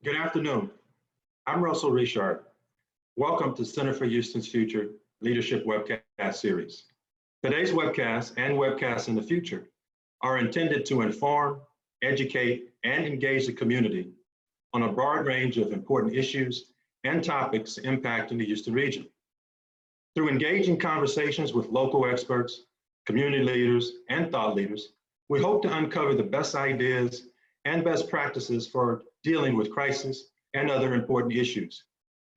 Good afternoon. I'm Russell Richard. Welcome to Center for Houston's Future Leadership Webcast Series. Today's webcast and webcasts in the future are intended to inform, educate, and engage the community on a broad range of important issues and topics impacting the Houston region. Through engaging conversations with local experts, community leaders, and thought leaders, we hope to uncover the best ideas and best practices for dealing with crisis and other important issues,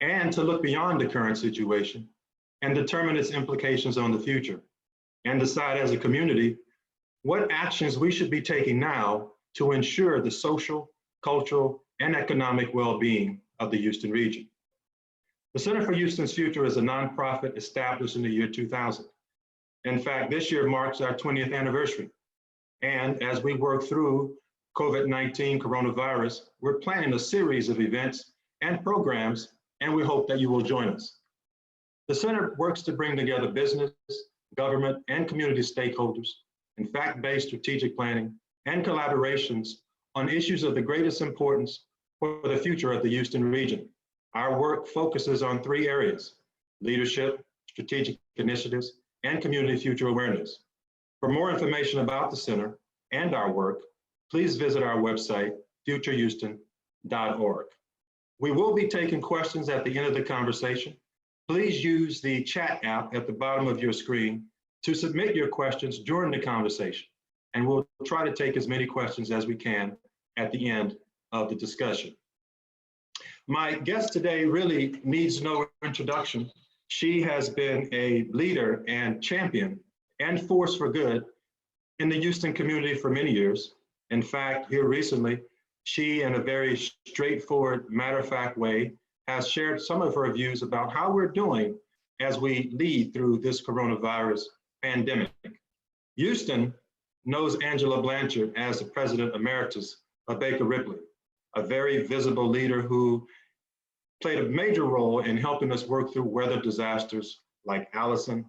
and to look beyond the current situation and determine its implications on the future, and decide as a community what actions we should be taking now to ensure the social, cultural, and economic well-being of the Houston region. The Center for Houston's Future is a nonprofit established in the year 2000. In fact, this year marks our 20th anniversary. And as we work through COVID-19 coronavirus, we're planning a series of events and programs, and we hope that you will join us. The center works to bring together business, government, and community stakeholders in fact-based strategic planning and collaborations on issues of the greatest importance for the future of the Houston region. Our work focuses on three areas: leadership, strategic initiatives, and community future awareness. For more information about the center and our work, please visit our website, FutureHouston.org. We will be taking questions at the end of the conversation. Please use the chat app at the bottom of your screen to submit your questions during the conversation, and we'll try to take as many questions as we can at the end of the discussion. My guest today really needs no introduction. She has been a leader and champion and force for good in the Houston community for many years. In fact, here recently, she, in a very straightforward, matter-of-fact way, has shared some of her views about how we're doing as we lead through this coronavirus pandemic. Houston knows Angela Blanchard as the President Emeritus of Baker Ripley, a very visible leader who played a major role in helping us work through weather disasters like Allison,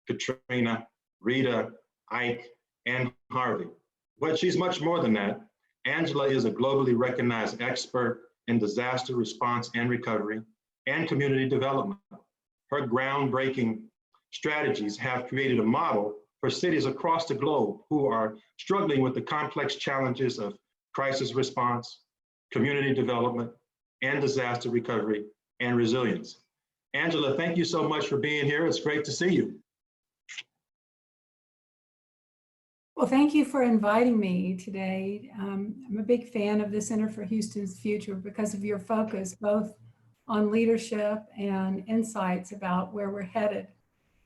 Katrina, Rita, Ike, and Harvey. But she's much more than that. Angela is a globally recognized expert in disaster response and recovery and community development. Her groundbreaking strategies have created a model for cities across the globe who are struggling with the complex challenges of crisis response, community development, and disaster recovery and resilience. Angela, thank you so much for being here. It's great to see you. Well, thank you for inviting me today. I'm a big fan of the Center for Houston's Future because of your focus both on leadership and insights about where we're headed.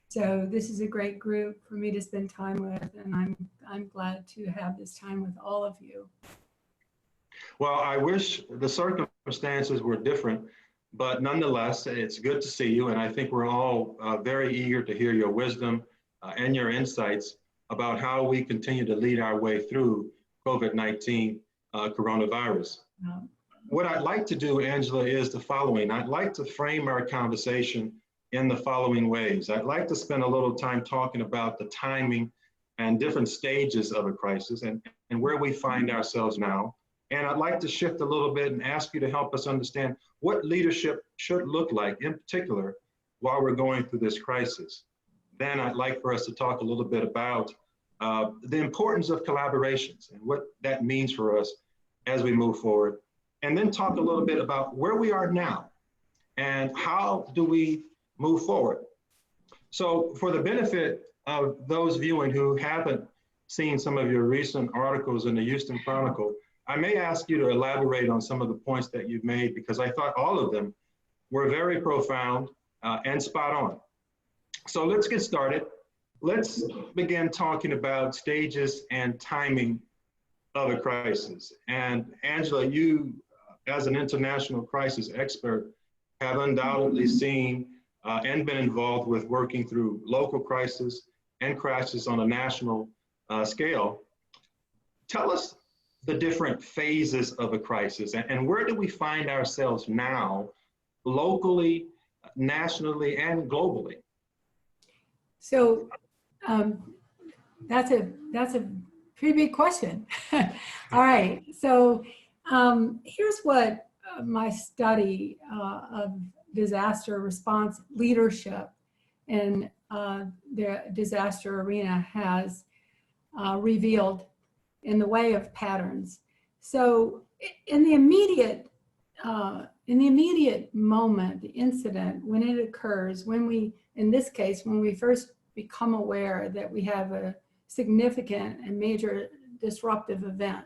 So this is a great group for me to spend time with, and I'm glad to have this time with all of you. Well, I wish the circumstances were different, but nonetheless, it's good to see you, and I think we're all very eager to hear your wisdom and your insights about how we continue to lead our way through COVID-19 coronavirus. What I'd like to do, Angela, is the following. I'd like to frame our conversation in the following ways. I'd like to spend a little time talking about the timing and different stages of a crisis and where we find ourselves now. And I'd like to shift a little bit and ask you to help us understand what leadership should look like, in particular, while we're going through this crisis. Then I'd like for us to talk a little bit about the importance of collaborations and what that means for us as we move forward. And then talk a little bit about where we are now and how do we move forward. So for the benefit of those viewing who haven't seen some of your recent articles in the Houston Chronicle, I may ask you to elaborate on some of the points that you've made because I thought all of them were very profound and spot on. So let's get started. Let's begin talking about stages and timing of a crisis. And Angela, you, as an international crisis expert, have undoubtedly seen and been involved with working through local crisis and crisis on a national scale. Tell us the different phases of a crisis and where do we find ourselves now, locally, nationally, and globally? So that's a pretty big question. All right, so here's what my study of disaster response leadership in the disaster arena has revealed in the way of patterns. So in the immediate moment, the incident, when it occurs, when we, in this case, when we first become aware that we have a significant and major disruptive event,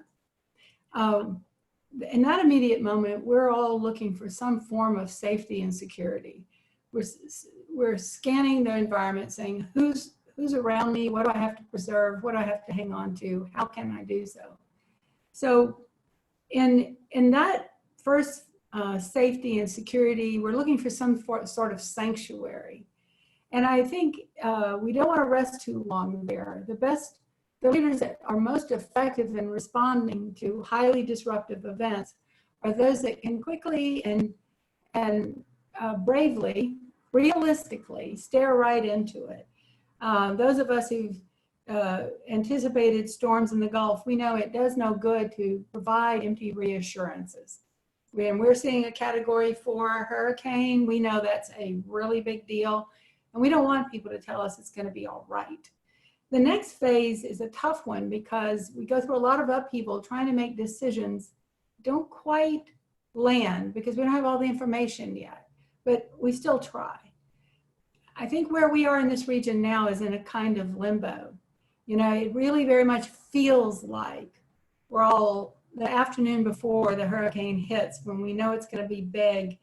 in that immediate moment, we're all looking for some form of safety and security. We're scanning the environment, saying, who's around me? What do I have to preserve? What do I have to hang on to? How can I do so? So in that first safety and security, we're looking for some sort of sanctuary. And I think we don't want to rest too long there. The leaders that are most effective in responding to highly disruptive events are those that can quickly and bravely, realistically stare right into it. Those of us who've anticipated storms in the Gulf, we know it does no good to provide empty reassurances. When we're seeing a Category 4 hurricane, we know that's a really big deal, and we don't want people to tell us it's going to be all right. The next phase is a tough one because we go through a lot of upheaval trying to make decisions, don't quite land because we don't have all the information yet, but we still try. I think where we are in this region now is in a kind of limbo. You know, it really very much feels like we're all the afternoon before the hurricane hits when we know it's going to be big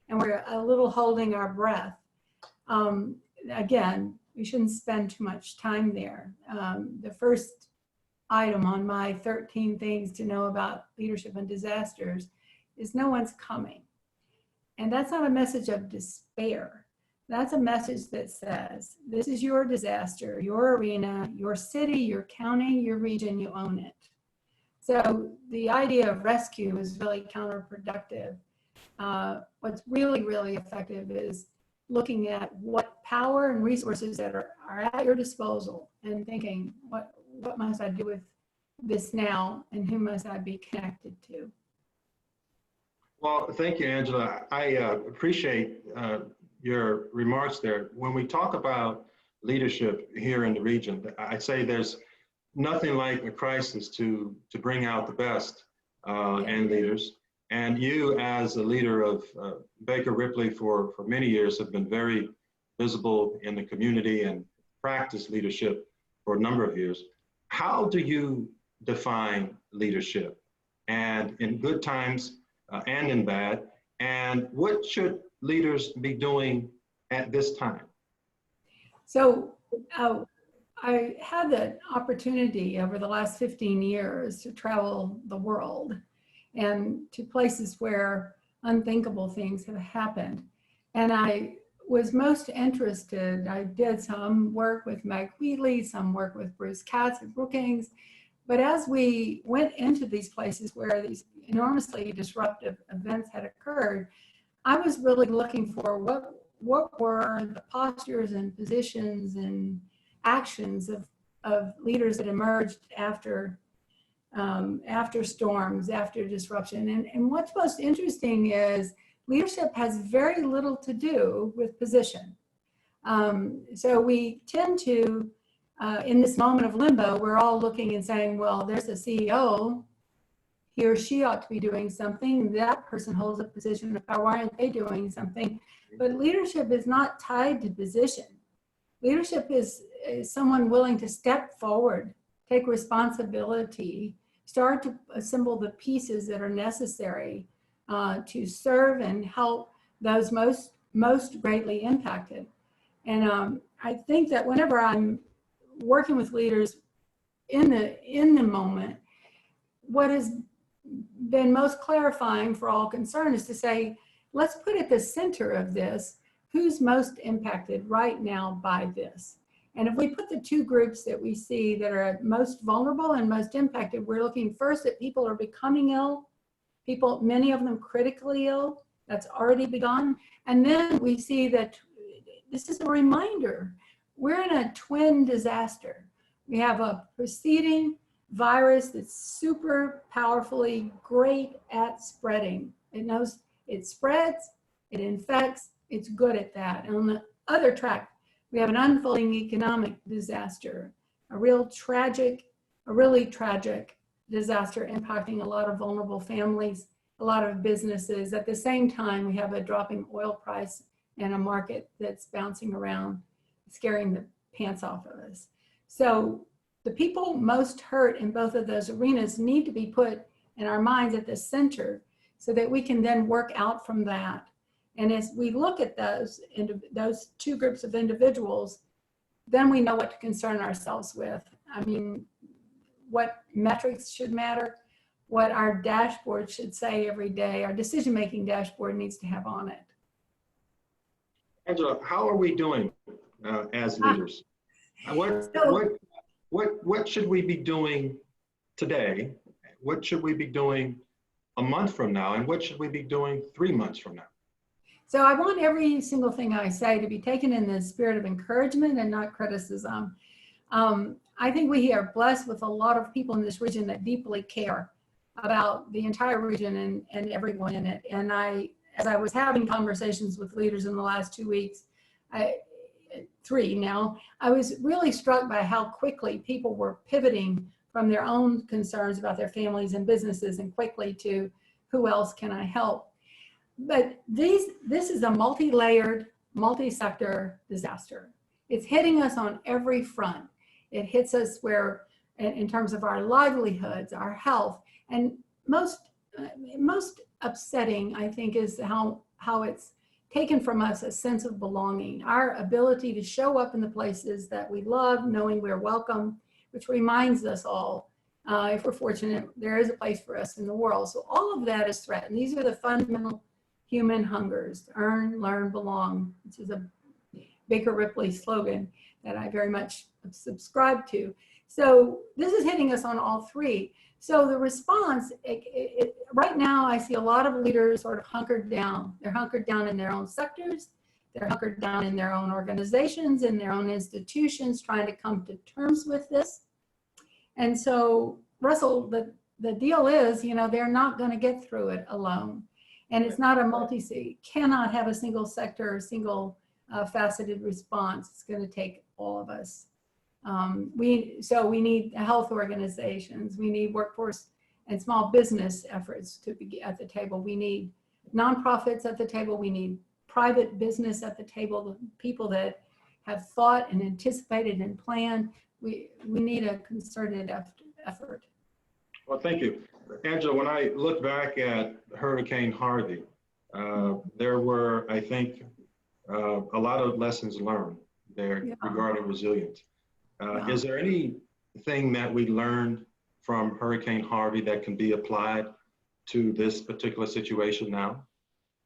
and we're a little holding our breath. Again, we shouldn't spend too much time there. The first item on my 13 things to know about leadership and disasters is no one's coming. And that's not a message of despair. That's a message that says, this is your disaster, your arena, your city, your county, your region, you own it. So the idea of rescue is really counterproductive. What's really, really effective is looking at what power and resources that are at your disposal and thinking, what must I do with this now and who must I be connected to? Well, thank you, Angela. I appreciate your remarks there. When we talk about leadership here in the region, I'd say there's nothing like a crisis to bring out the best in leaders. And you, as a leader of Baker Ripley for many years, have been very visible in the community and practiced leadership for a number of years. How do you define leadership, and in good times and in bad? And what should leaders be doing at this time? So I had the opportunity over the last 15 years to travel the world and to places where unthinkable things have happened. And I was most interested, I did some work with Meg Wheatley, some work with Bruce Katz at Brookings, but as we went into these places where these enormously disruptive events had occurred, I was really looking for what were the postures and positions and actions of leaders that emerged after storms, after disruption. And what's most interesting is leadership has very little to do with position. So we tend to, in this moment of limbo, we're all looking and saying, well, there's a CEO, he or she ought to be doing something. That person holds a position of power. Why aren't they doing something? But leadership is not tied to position. Leadership is someone willing to step forward, take responsibility, start to assemble the pieces that are necessary to serve and help those most greatly impacted. And I think that whenever I'm working with leaders in the moment, what has been most clarifying for all concerned is to say, let's put at the center of this, who's most impacted right now by this. And if we put the two groups that we see that are most vulnerable and most impacted, we're looking first at people who are becoming ill, people, many of them critically ill, that's already begun. And then we see that this is a reminder, we're in a twin disaster. We have a preceding virus that's super powerfully great at spreading It knows it spreads, it infects, it's good at that. And on the other track, we have an unfolding economic disaster, a really tragic disaster impacting a lot of vulnerable families, a lot of businesses. At the same time, we have a dropping oil price and a market that's bouncing around, scaring the pants off of us. So the people most hurt in both of those arenas need to be put in our minds at the center so that we can then work out from that. And as we look at those two groups of individuals, then we know what to concern ourselves with. I mean, what metrics should matter, what our dashboard should say every day, our decision-making dashboard needs to have on it. Angela, how are we doing as leaders? What should we be doing today? What should we be doing a month from now? And what should we be doing 3 months from now? So I want every single thing I say to be taken in the spirit of encouragement and not criticism. I think we are blessed with a lot of people in this region that deeply care about the entire region and everyone in it. And as I was having conversations with leaders in the last 2 weeks, 3 now, I was really struck by how quickly people were pivoting from their own concerns about their families and businesses and quickly to who else can I help. But this is a multi-layered, multi-sector disaster. It's hitting us on every front. It hits us where, in terms of our livelihoods, our health, and most upsetting, I think, is how it's taken from us a sense of belonging, our ability to show up in the places that we love, knowing we're welcome, which reminds us all, if we're fortunate, there is a place for us in the world. So all of that is threatened. These are the fundamental human hungers: earn, learn, belong, which is a Baker Ripley slogan that I very much subscribe to. So this is hitting us on all three. So the response, right now, I see a lot of leaders sort of hunkered down. They're hunkered down in their own sectors. They're hunkered down in their own organizations, in their own institutions, trying to come to terms with this. And so, Russell, the deal is, they're not going to get through it alone. And it's not a multi-sig, cannot have a single sector, a single faceted response. It's going to take all of us. We need health organizations, we need workforce and small business efforts to be at the table. We need nonprofits at the table. We need private business at the table, the people that have thought and anticipated and planned. We need a concerted effort. Well, thank you. Angela, when I look back at Hurricane Harvey, there were, I think, a lot of lessons learned there regarding resilience. Is there anything that we learned from Hurricane Harvey that can be applied to this particular situation now?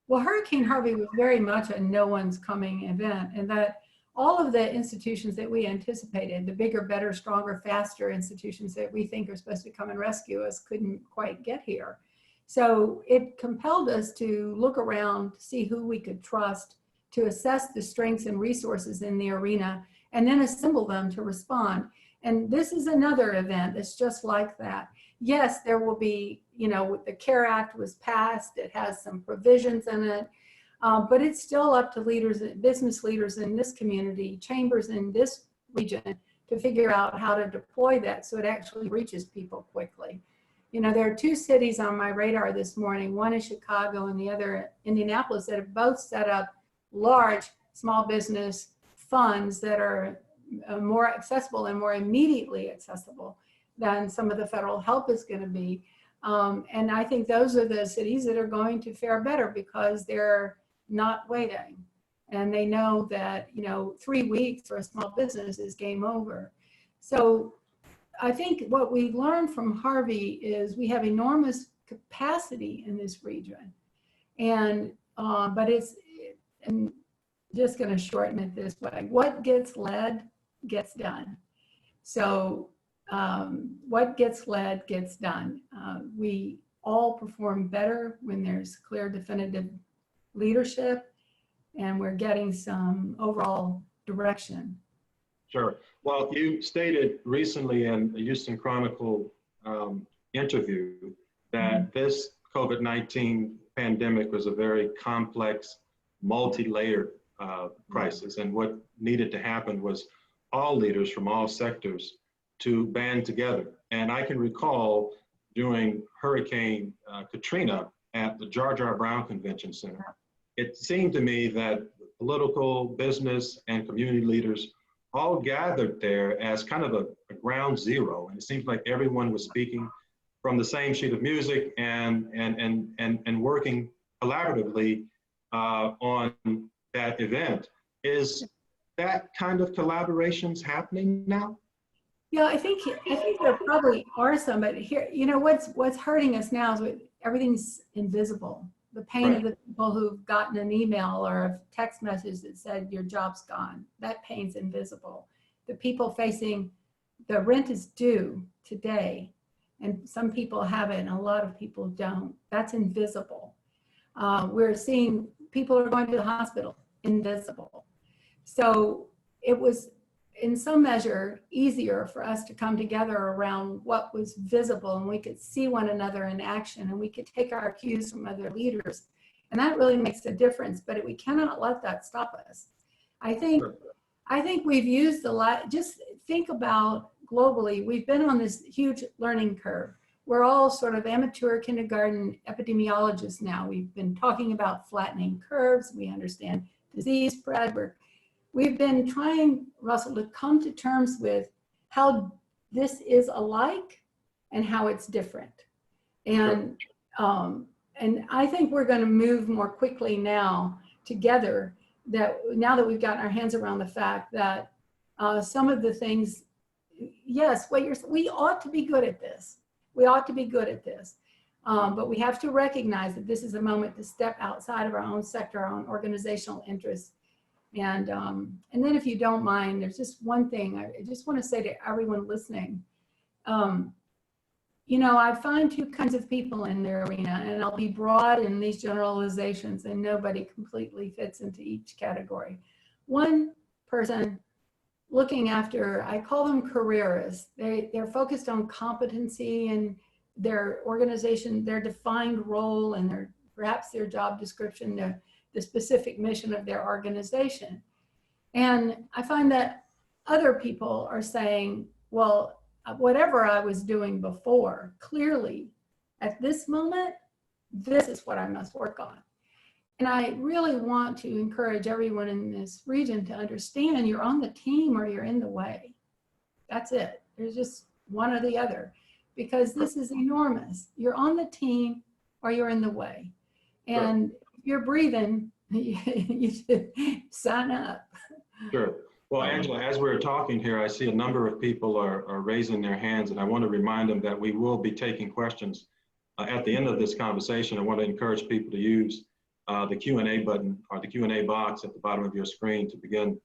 Well, Hurricane Harvey was very much a no one's coming event, and that all of the institutions that we anticipated, the bigger, better, stronger, faster institutions that we think are supposed to come and rescue us, couldn't quite get here. So it compelled us to look around, see who we could trust, to assess the strengths and resources in the arena, and then assemble them to respond. And this is another event that's just like that. Yes, there will be, the CARE Act was passed, it has some provisions in it, but it's still up to leaders, business leaders in this community, chambers in this region, to figure out how to deploy that so it actually reaches people quickly. There are 2 cities on my radar this morning. One is Chicago and the other Indianapolis, that have both set up large small business funds that are more accessible and more immediately accessible than some of the federal help is going to be. And I think those are the cities that are going to fare better because they're not waiting. And they know that, 3 weeks for a small business is game over. So I think what we learned from Harvey is we have enormous capacity in this region. And, but I'm just going to shorten it this way. What gets led gets done. So what gets led gets done. We all perform better when there's clear, definitive leadership, and we're getting some overall direction. Sure. Well, you stated recently in the Houston Chronicle interview that this COVID-19 pandemic was a very complex, multi-layered crisis. And what needed to happen was all leaders from all sectors to band together. And I can recall during Hurricane Katrina at the Jar Jar Brown Convention Center, it seemed to me that political, business, and community leaders all gathered there as kind of a ground zero. And it seems like everyone was speaking from the same sheet of music and working collaboratively on that event. Is that kind of collaborations happening now? Yeah, I think there probably are some, but here, you know, what's hurting us now is everything's invisible. The pain Right. of the people who've gotten an email or a text message that said your job's gone, that pain's invisible. The people facing the rent is due today, and some people have it and a lot of people don't. That's invisible. We're seeing people are going to the hospital, invisible. So it was in some measure easier for us to come together around what was visible, and we could see one another in action, and we could take our cues from other leaders. And that really makes a difference, but we cannot let that stop us. I think we've used just think about globally, we've been on this huge learning curve. We're all sort of amateur kindergarten epidemiologists now. We've been talking about flattening curves. We understand disease spread. We've been trying, Russell, to come to terms with how this is alike and how it's different. And I think we're going to move more quickly now together, that now that we've gotten our hands around the fact that some of the things, yes, we ought to be good at this. We ought to be good at this. But we have to recognize that this is a moment to step outside of our own sector, our own organizational interests. And then if you don't mind, there's just one thing I just want to say to everyone listening. You know, I find two kinds of people in their arena, and I'll be broad in these generalizations, and nobody completely fits into each category. One person looking after, I call them careerists. They're focused on competency and their organization, their defined role, and perhaps their job description, the specific mission of their organization. And I find that other people are saying, well, whatever I was doing before, clearly at this moment, this is what I must work on. And I really want to encourage everyone in this region to understand you're on the team or you're in the way. That's it. There's just one or the other, because this is enormous. You're on the team or you're in the way. And if you're breathing, you should sign up. Sure. Well, Angela, as we're talking here, I see a number of people are raising their hands, and I want to remind them that we will be taking questions at the end of this conversation. I want to encourage people to use the Q&A button or the Q&A box at the bottom of your screen to begin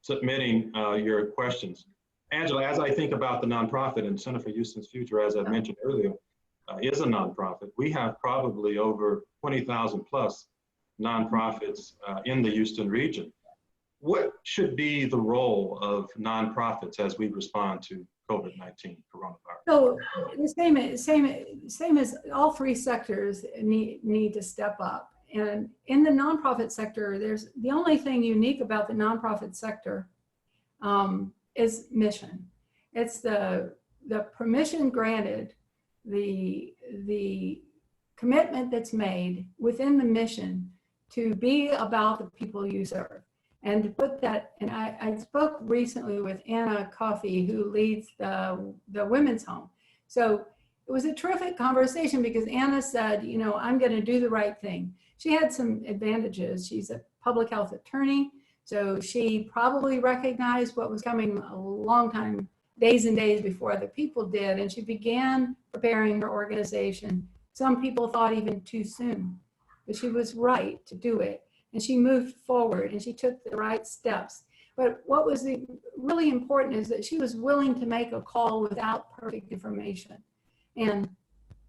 submitting your questions. Angela, as I think about the nonprofit, and Center for Houston's Future, as I mentioned earlier, is a nonprofit. We have probably over 20,000 plus nonprofits in the Houston region. What should be the role of nonprofits as we respond to COVID-19 coronavirus? So the same as all three sectors need to step up. And in the nonprofit sector, there's the only thing unique about the nonprofit sector is mission. It's the permission granted, the commitment that's made within the mission to be about the people you serve. And to put that, and I spoke recently with Anna Coffey, who leads the women's home. So it was a terrific conversation because Anna said, you know, I'm going to do the right thing. She had some advantages. She's a public health attorney, so she probably recognized what was coming a long time, days and days before other people did, and she began preparing her organization. Some people thought even too soon, but she was right to do it. And she moved forward and she took the right steps. But what was really important is that she was willing to make a call without perfect information. And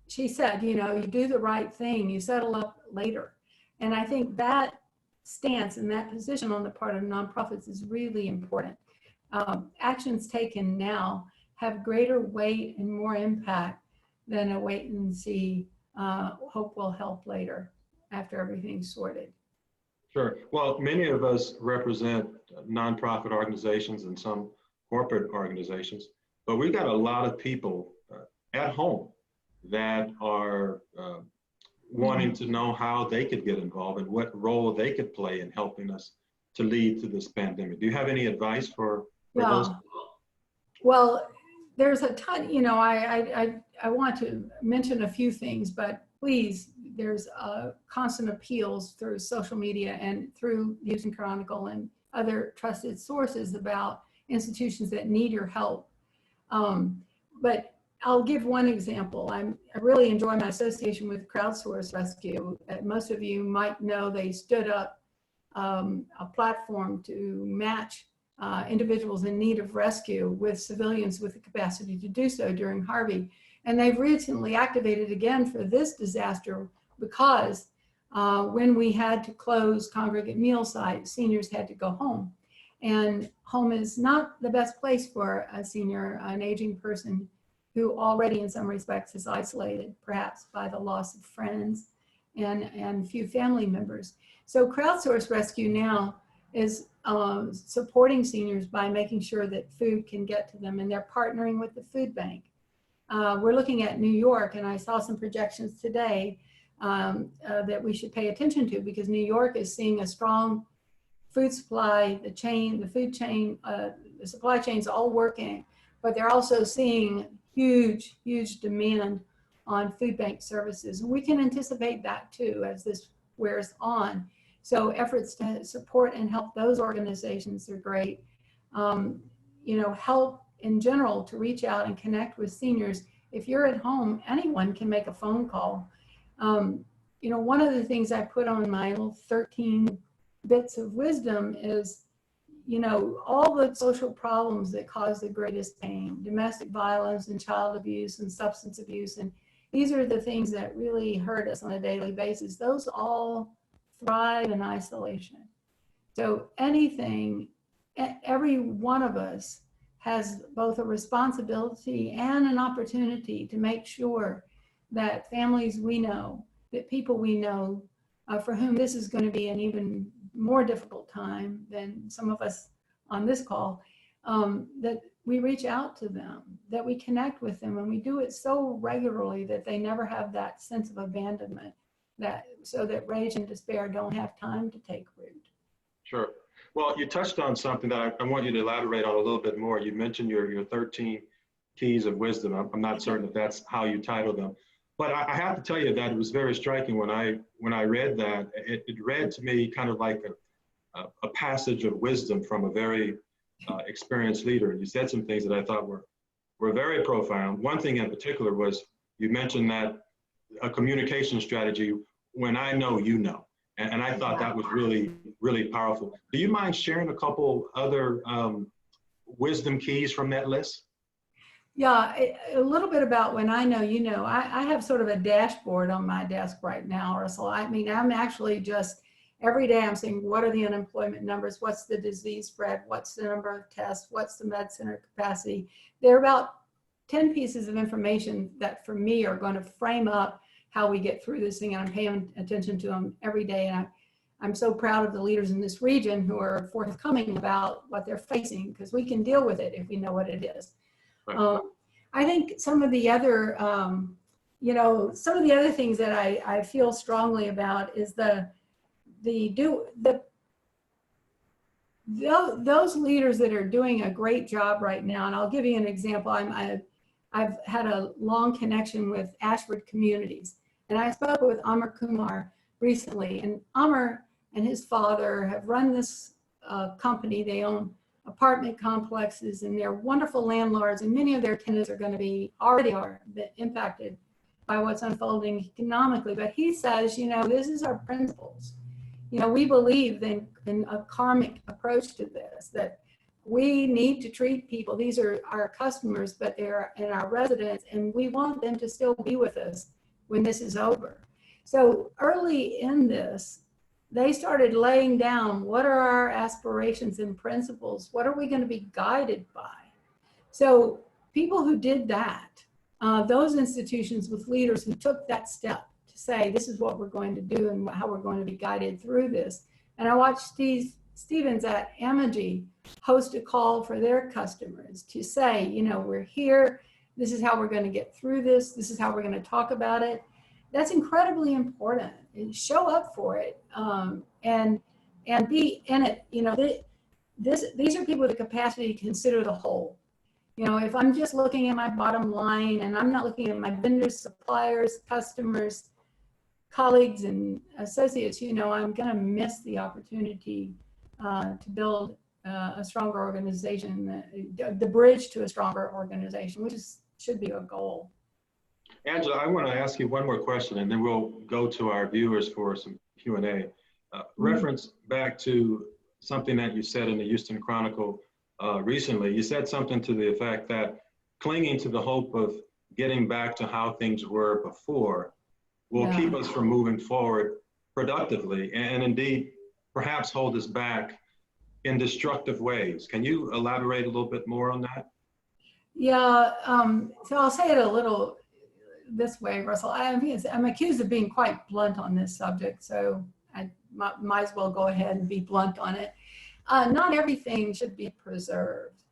she said, you know, you do the right thing, you settle up later. And I think that stance and that position on the part of nonprofits is really important. Actions taken now have greater weight and more impact than a wait and see, hope will help later. after everything's sorted. Sure. Well, many of us represent nonprofit organizations and some corporate organizations, but we've got a lot of people at home that are wanting to know how they could get involved and what role they could play in helping us to lead through this pandemic. Do you have any advice for those? Well, there's a ton, I want to mention a few things, but please, there's constant appeals through social media and through Houston Chronicle and other trusted sources about institutions that need your help. But I'll give one example. I really enjoy my association with Crowdsource Rescue. Most of you might know they stood up a platform to match individuals in need of rescue with civilians with the capacity to do so during Harvey. And they've recently activated again for this disaster because when we had to close congregate meal sites, seniors had to go home. And home is not the best place for a senior, an aging person who already in some respects is isolated, perhaps by the loss of friends and few family members. So Crowdsource Rescue now is supporting seniors by making sure that food can get to them, and they're partnering with the food bank. We're looking at New York, and I saw some projections today that we should pay attention to, because New York is seeing a strong food supply, the food chain, the supply chain's all working, but they're also seeing huge demand on food bank services. And we can anticipate that too as this wears on. So efforts to support and help those organizations are great. Help in general to reach out and connect with seniors. If you're at home, anyone can make a phone call. One of the things I put on my little 13 bits of wisdom is, all the social problems that cause the greatest pain, domestic violence and child abuse and substance abuse. And these are the things that really hurt us on a daily basis. Those all thrive in isolation. So every one of us has both a responsibility and an opportunity to make sure that families we know, that people we know, for whom this is going to be an even more difficult time than some of us on this call, that we reach out to them, that we connect with them, and we do it so regularly that they never have that sense of abandonment, so that rage and despair don't have time to take root. Sure. Well, you touched on something that I want you to elaborate on a little bit more. You mentioned your 13 keys of wisdom. I'm not certain if that's how you titled them, but I have to tell you that it was very striking when I read that. It read to me kind of like a passage of wisdom from a very experienced leader. And you said some things that I thought were very profound. One thing in particular was you mentioned that a communication strategy, when I know, you know. And I thought that was really powerful. Do you mind sharing a couple other wisdom keys from that list? Yeah, a little bit about when I know, you know. I have sort of a dashboard on my desk right now, Russell. I mean, I'm actually just, every day I'm saying, what are the unemployment numbers? What's the disease spread? What's the number of tests? What's the med center capacity? There are about 10 pieces of information that for me are going to frame up how we get through this thing, and I'm paying attention to them every day. And I'm so proud of the leaders in this region who are forthcoming about what they're facing, because we can deal with it if we know what it is. Right. I think some of the other, some of the other things that I feel strongly about is those leaders that are doing a great job right now. And I'll give you an example. I've had a long connection with Ashford Communities, and I spoke with Amar Kumar recently, and Amar and his father have run this company. They own apartment complexes, and they're wonderful landlords, and many of their tenants are going to be, already are, impacted by what's unfolding economically. But he says, this is our principles. We believe in a karmic approach to this, that we need to treat people. These are our customers, but they're in our residents, and we want them to still be with us when this is over. So early in this, they started laying down, what are our aspirations and principles? What are we going to be guided by? So people who did that, those institutions with leaders who took that step to say, this is what we're going to do and how we're going to be guided through this. And I watched Steve Stevens at Amagi host a call for their customers to say, you know, we're here. This is how we're going to get through this. This is how we're going to talk about it. That's incredibly important. And show up for it, and be in it. You know, these are people with the capacity to consider the whole. You know, if I'm just looking at my bottom line and I'm not looking at my vendors, suppliers, customers, colleagues, and associates, you know, I'm going to miss the opportunity to build a stronger organization, the bridge to a stronger organization, which should be a goal. Angela, I want to ask you one more question, and then we'll go to our viewers for some Q&A. Reference back to something that you said in the Houston Chronicle recently. You said something to the effect that clinging to the hope of getting back to how things were before will keep us from moving forward productively, and indeed perhaps hold us back in destructive ways. Can you elaborate a little bit more on that? Yeah, so I'll say it a little this way, Russell. I'm accused of being quite blunt on this subject, so I might as well go ahead and be blunt on it. Not everything should be preserved.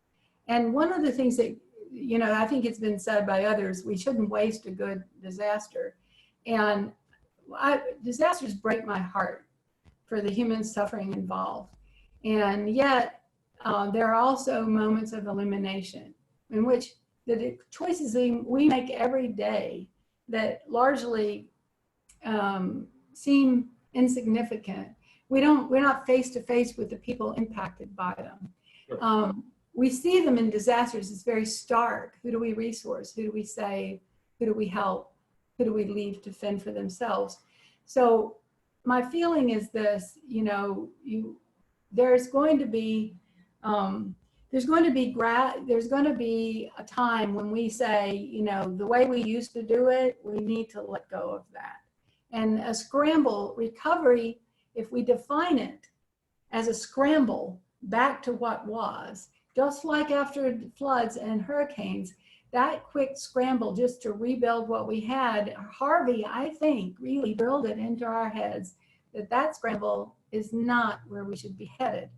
And one of the things that, you know, I think it's been said by others, we shouldn't waste a good disaster. And disasters break my heart for the human suffering involved. And yet, there are also moments of illumination in which the choices we make every day that largely seem insignificant. We're not face to face with the people impacted by them. Sure. We see them in disasters. It's very stark. Who do we resource? Who do we save? Who do we help? Who do we leave to fend for themselves? So my feeling is this, you know, there's going to be a time when we say, you know, the way we used to do it, we need to let go of that. And a scramble recovery, if we define it as a scramble back to what was, just like after floods and hurricanes, that quick scramble just to rebuild what we had, Harvey, I think, really drilled it into our heads that scramble is not where we should be headed.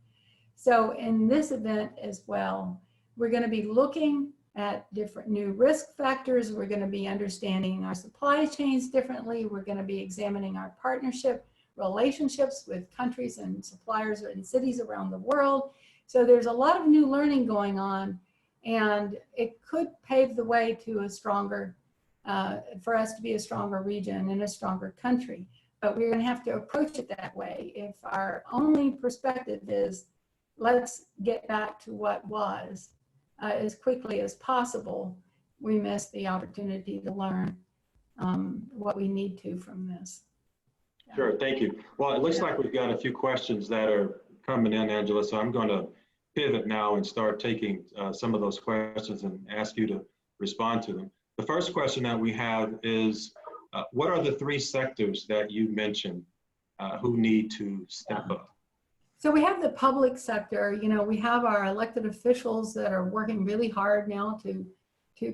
So in this event as well, we're going to be looking at different new risk factors. We're going to be understanding our supply chains differently. We're going to be examining our partnership relationships with countries and suppliers and cities around the world. So there's a lot of new learning going on, and it could pave the way to a stronger, for us to be a stronger region and a stronger country. But we're going to have to approach it that way. If our only perspective is, let's get back to what was as quickly as possible, we miss the opportunity to learn what we need to from this. Sure, thank you. Well, it looks like we've got a few questions that are coming in, Angela, so I'm going to pivot now and start taking some of those questions and ask you to respond to them. The first question that we have is, what are the three sectors that you mentioned who need to step up? So we have the public sector. You know, we have our elected officials that are working really hard now to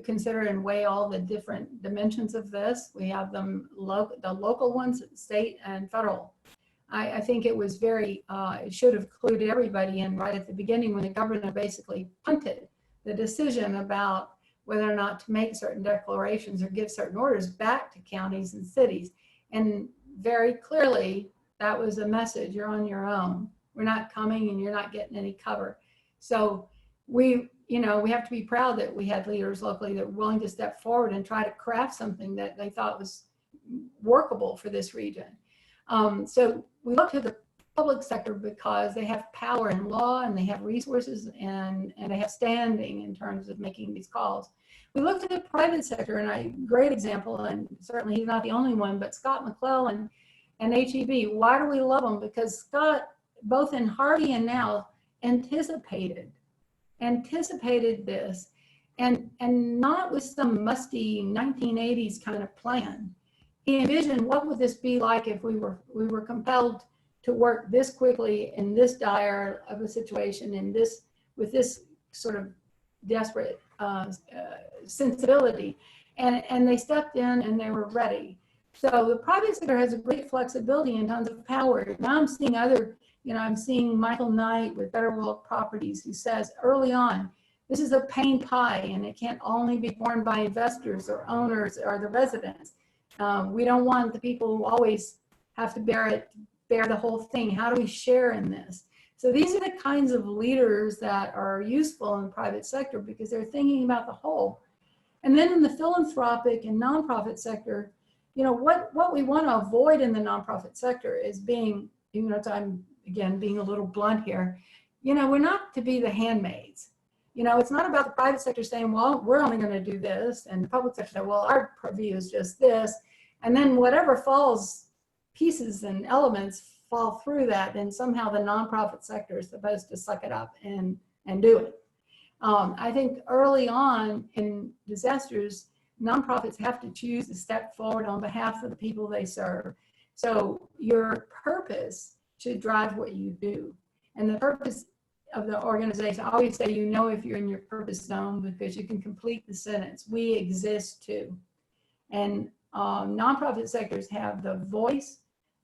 consider and weigh all the different dimensions of this. We have them, the local ones, state and federal. I think it was it should have included everybody in right at the beginning when the governor basically punted the decision about whether or not to make certain declarations or give certain orders back to counties and cities. And very clearly, that was a message: you're on your own. We're not coming and you're not getting any cover. So we have to be proud that we had leaders locally that were willing to step forward and try to craft something that they thought was workable for this region. So we look to the public sector because they have power in law and they have resources and they have standing in terms of making these calls. We look to the private sector, and a great example, and certainly he's not the only one, but Scott McClellan and HEB. Why do we love them? Because Scott, both in Harvey and now, anticipated this, and not with some musty 1980s kind of plan. He envisioned, what would this be like if we were compelled to work this quickly in this dire of a situation, with this sort of desperate sensibility, and they stepped in and they were ready. So the private sector has a great flexibility and tons of power. Now I'm seeing other, I'm seeing Michael Knight with Better World Properties, who says early on, this is a pain pie and it can't only be borne by investors or owners or the residents. We don't want the people who always have to bear the whole thing. How do we share in this? So these are the kinds of leaders that are useful in the private sector because they're thinking about the whole. And then in the philanthropic and nonprofit sector, what we want to avoid in the nonprofit sector is being, I'm again being a little blunt here, we're not to be the handmaids. It's not about the private sector saying, well, we're only going to do this, and the public sector saying, well, our purview is just this, and then whatever falls, pieces and elements fall through that, then somehow the nonprofit sector is supposed to suck it up and do it. I think early on in disasters, nonprofits have to choose to step forward on behalf of the people they serve. So your purpose should drive what you do. And the purpose of the organization, I always say, if you're in your purpose zone because you can complete the sentence, we exist too. And nonprofit sectors have the voice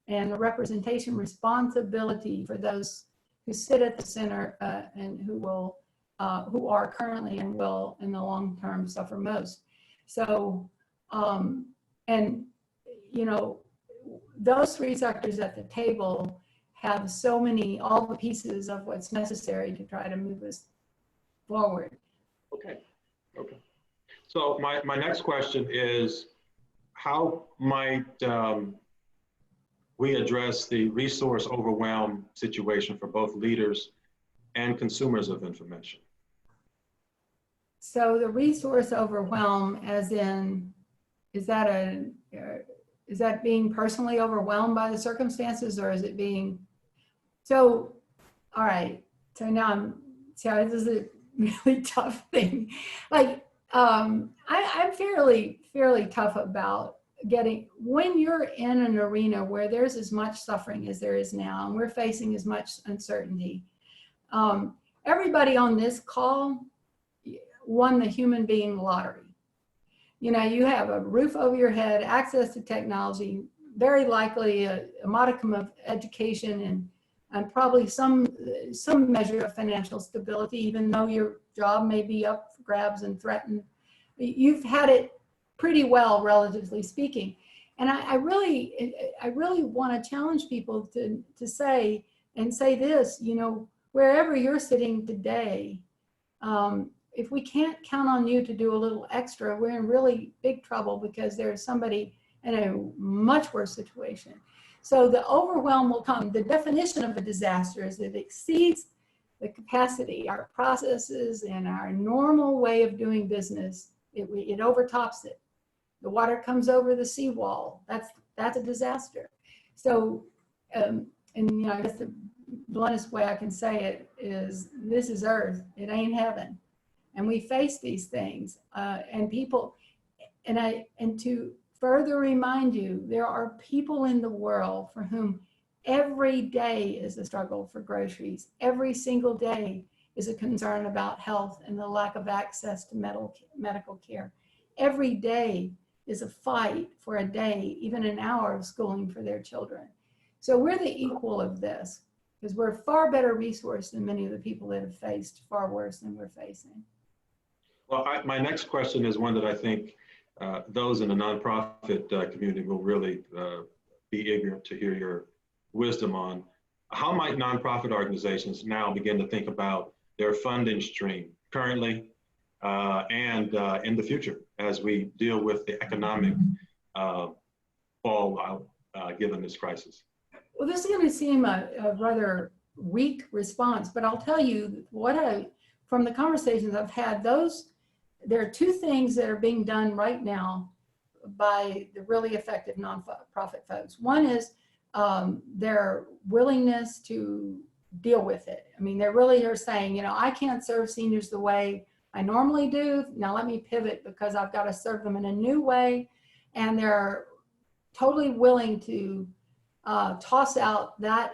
and the representation responsibility for those who sit at the center and who are currently and will in the long term suffer most. So, those three sectors at the table have all the pieces of what's necessary to try to move us forward. Okay. So my next question is, how might we address the resource overwhelm situation for both leaders and consumers of information? So the resource overwhelm, as in, is that being personally overwhelmed by the circumstances, or is it being, all right, so now this is a really tough thing. Like, I'm fairly tough about when you're in an arena where there's as much suffering as there is now, and we're facing as much uncertainty. Everybody on this call won the human being lottery. You have a roof over your head, access to technology, very likely a modicum of education, and probably some measure of financial stability, even though your job may be up for grabs and threatened. You've had it pretty well, relatively speaking. And I really want to challenge people to say this, wherever you're sitting today, if we can't count on you to do a little extra, we're in really big trouble because there's somebody in a much worse situation. So the overwhelm will come. The definition of a disaster is it exceeds the capacity, our processes and our normal way of doing business. It overtops it. The water comes over the seawall. That's a disaster. So, I guess the bluntest way I can say it is, this is Earth. It ain't heaven. And we face these things, and people, and to further remind you, there are people in the world for whom every day is a struggle for groceries. Every single day is a concern about health and the lack of access to medical care. Every day is a fight for a day, even an hour of schooling for their children. So we're the equal of this, because we're far better resourced than many of the people that have faced far worse than we're facing. Well, my next question is one that I think those in the nonprofit community will really be eager to hear your wisdom on. How might nonprofit organizations now begin to think about their funding stream currently and in the future as we deal with the economic fallout given this crisis? Well, this is going to seem a rather weak response, but I'll tell you from the conversations I've had, there are two things that are being done right now by the really effective nonprofit folks. One is their willingness to deal with it. I mean, they really are saying, I can't serve seniors the way I normally do. Now let me pivot because I've got to serve them in a new way. And they're totally willing to toss out that,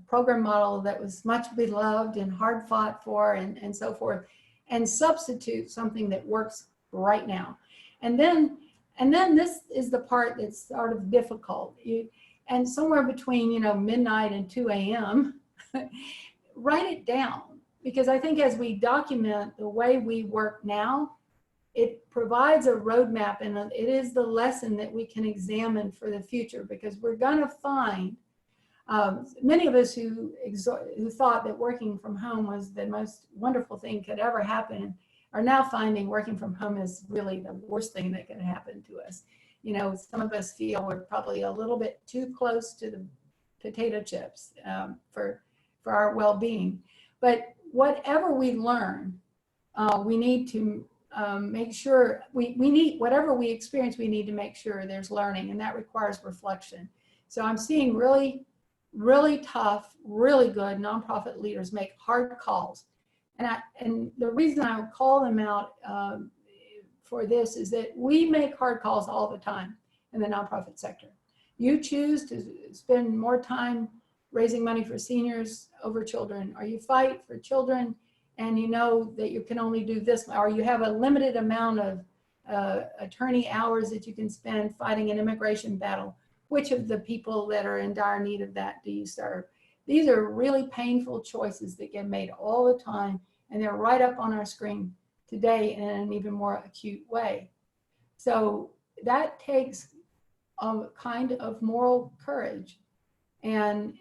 program model that was much beloved and hard fought for and so forth, and substitute something that works right now. And then And then this is the part that's sort of difficult. And somewhere between, midnight and 2 a.m., write it down. Because I think as we document the way we work now, it provides a roadmap, and it is the lesson that we can examine for the future, because we're going to find many of us who thought that working from home was the most wonderful thing could ever happen are now finding working from home is really the worst thing that could happen to us. Some of us feel we're probably a little bit too close to the potato chips for our well-being. But whatever we learn, we need to make sure we need, whatever we experience, we need to make sure there's learning, and that requires reflection. So I'm seeing really, really tough, really good nonprofit leaders make hard calls. And the reason I would call them out for this is that we make hard calls all the time in the nonprofit sector. You choose to spend more time raising money for seniors over children, or you fight for children and you know that you can only do this, or you have a limited amount of attorney hours that you can spend fighting an immigration battle. Which of the people that are in dire need of that do you serve? These are really painful choices that get made all the time, and they're right up on our screen today in an even more acute way. So that takes a kind of moral courage. And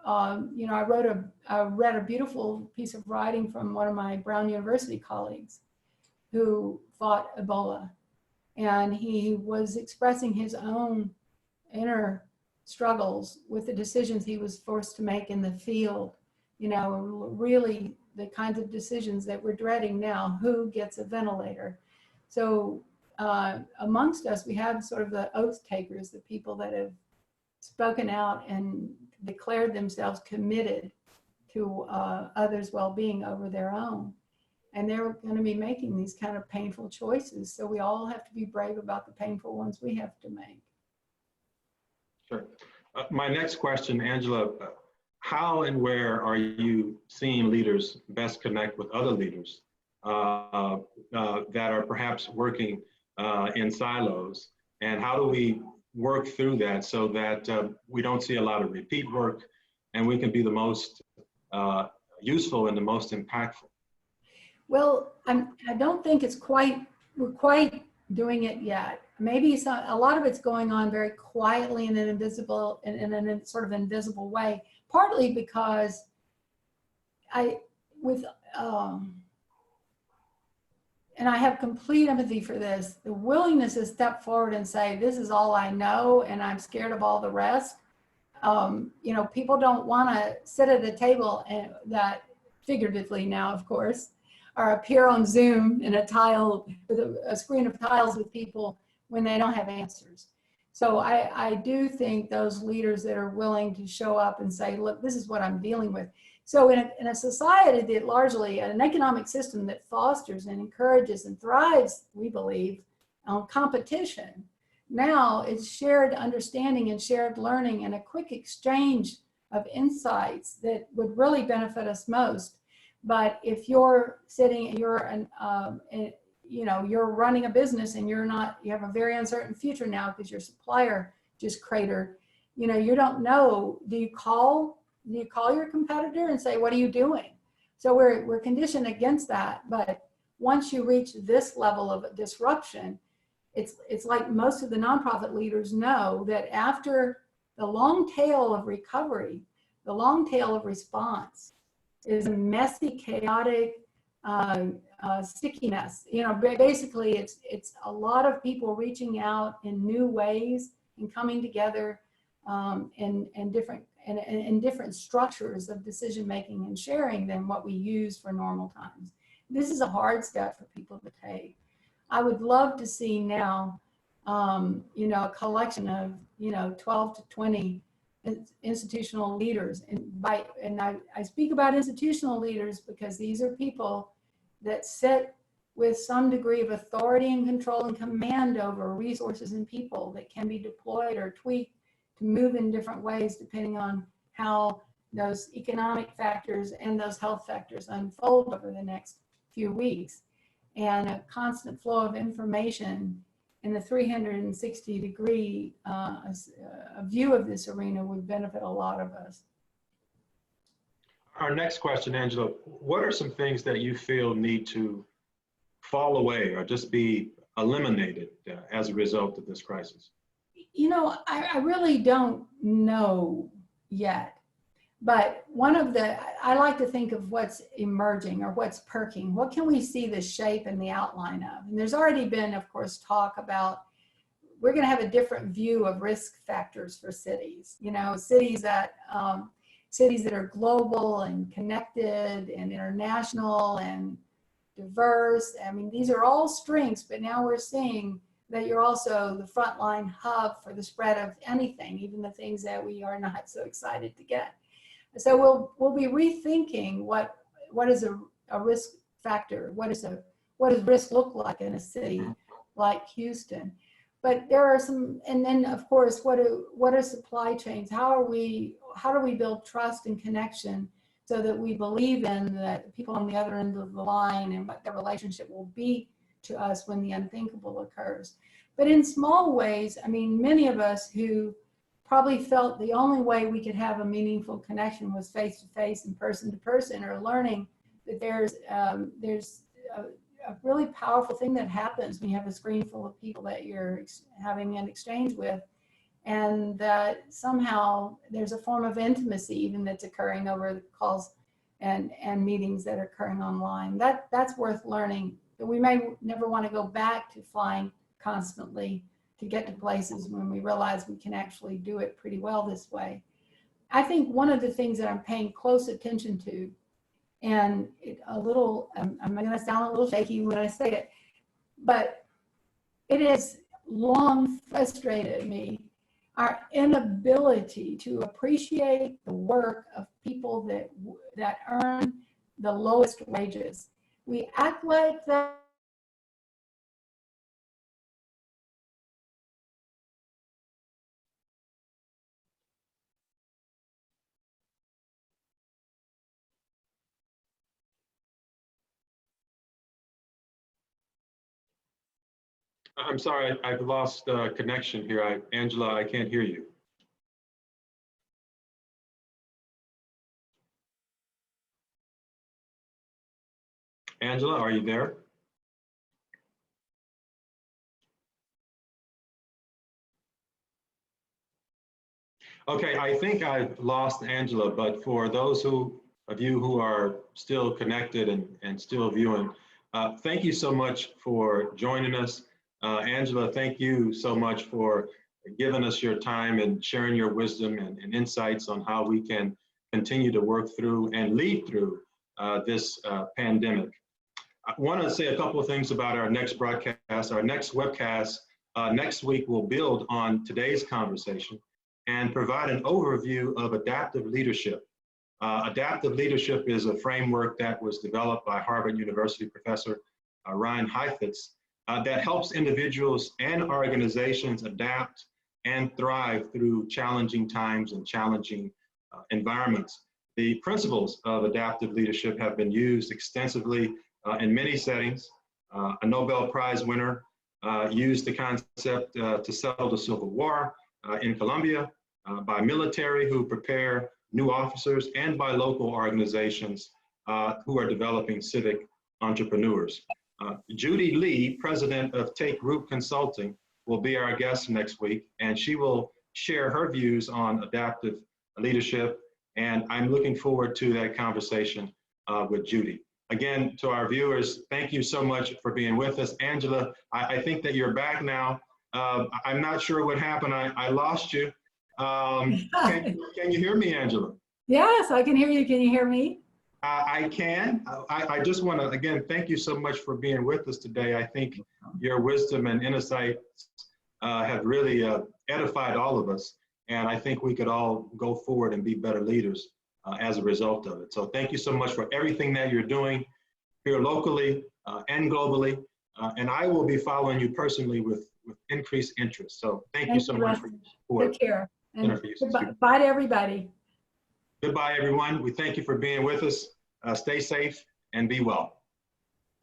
I read a beautiful piece of writing from one of my Brown University colleagues who fought Ebola, and he was expressing his own inner struggles with the decisions he was forced to make in the field, really the kinds of decisions that we're dreading now. Who gets a ventilator? So amongst us, we have sort of the oath takers, the people that have spoken out and declared themselves committed to others' well-being over their own. And they're going to be making these kind of painful choices. So we all have to be brave about the painful ones we have to make. Sure. My next question, Angela, how and where are you seeing leaders best connect with other leaders that are perhaps working in silos? And how do we work through that so that we don't see a lot of repeat work and we can be the most useful and the most impactful? Well, I don't think we're quite doing it yet. Maybe a lot of it's going on very quietly in a sort of invisible way, partly because and I have complete empathy for this, the willingness to step forward and say, this is all I know and I'm scared of all the rest. People don't want to sit at a table and that, figuratively now, of course, or appear on Zoom in with a screen of tiles with people when they don't have answers. So I do think those leaders that are willing to show up and say, look, this is what I'm dealing with. So in a society that largely, an economic system that fosters and encourages and thrives, we believe, on competition, now it's shared understanding and shared learning and a quick exchange of insights that would really benefit us most. But if you're sitting, you're running a business and you have a very uncertain future now because your supplier just cratered, you don't know, do you call your competitor and say, what are you doing? So we're conditioned against that. But once you reach this level of disruption, it's like most of the nonprofit leaders know that after the long tail of recovery, the long tail of response is a messy, chaotic, sticky mess. Basically it's a lot of people reaching out in new ways and coming together in different structures of decision making and sharing than what we use for normal times. This is a hard step for people to take. I would love to see now, a collection of 12 to 20 institutional leaders, and I speak about institutional leaders because these are people that sit with some degree of authority and control and command over resources and people that can be deployed or tweaked to move in different ways depending on how those economic factors and those health factors unfold over the next few weeks, and a constant flow of information and the 360-degree view of this arena would benefit a lot of us. Our next question, Angela, what are some things that you feel need to fall away or just be eliminated as a result of this crisis? You know, I really don't know yet. But I like to think of what's emerging or what's perking. What can we see the shape and the outline of? And there's already been, of course, talk about we're going to have a different view of risk factors for cities. You know, cities that are global and connected and international and diverse. I mean, these are all strengths, but now we're seeing that you're also the frontline hub for the spread of anything, even the things that we are not so excited to get. So we'll be rethinking what is a risk factor, what does risk look like in a city like Houston. But there are some, and then of course, what are supply chains? How do we build trust and connection so that we believe in that people on the other end of the line and what their relationship will be to us when the unthinkable occurs. But in small ways, I mean, many of us who probably felt the only way we could have a meaningful connection was face to face and person to person, or learning that there's a really powerful thing that happens when you have a screen full of people that you're having an exchange with, and that somehow there's a form of intimacy even that's occurring over the calls and meetings that are occurring online. That's worth learning. But we may never want to go back to flying constantly to get to places when we realize we can actually do it pretty well this way. I think one of the things that I'm paying close attention to, and I'm going to sound a little shaky when I say it, but it has long frustrated me, our inability to appreciate the work of people that earn the lowest wages. We act like that. I'm sorry, I've lost connection here. Angela, I can't hear you. Angela, are you there? Okay, I think I've lost Angela, but for those of you who are still connected and still viewing, thank you so much for joining us. Angela, thank you so much for giving us your time and sharing your wisdom and insights on how we can continue to work through and lead through this pandemic. I want to say a couple of things about our next broadcast. Our next webcast next week will build on today's conversation and provide an overview of adaptive leadership. Adaptive leadership is a framework that was developed by Harvard University professor Ryan Heifetz that helps individuals and organizations adapt and thrive through challenging times and challenging environments. The principles of adaptive leadership have been used extensively in many settings. A Nobel Prize winner used the concept to settle the Civil War in Colombia, by military who prepare new officers, and by local organizations who are developing civic entrepreneurs. Judy Lee, president of Take Group Consulting, will be our guest next week, and she will share her views on adaptive leadership, and I'm looking forward to that conversation with Judy. Again, to our viewers, thank you so much for being with us. Angela, I think that you're back now. I'm not sure what happened. I lost you. Can you hear me, Angela? Yes, I can hear you. Can you hear me? I can. I just want to, again, thank you so much for being with us today. I think your wisdom and insight have really edified all of us. And I think we could all go forward and be better leaders as a result of it. So thank you so much for everything that you're doing here locally and globally. And I will be following you personally with increased interest. So thank you so much for your support. Take care. And bye to everybody. Goodbye, everyone. We thank you for being with us. Stay safe and be well.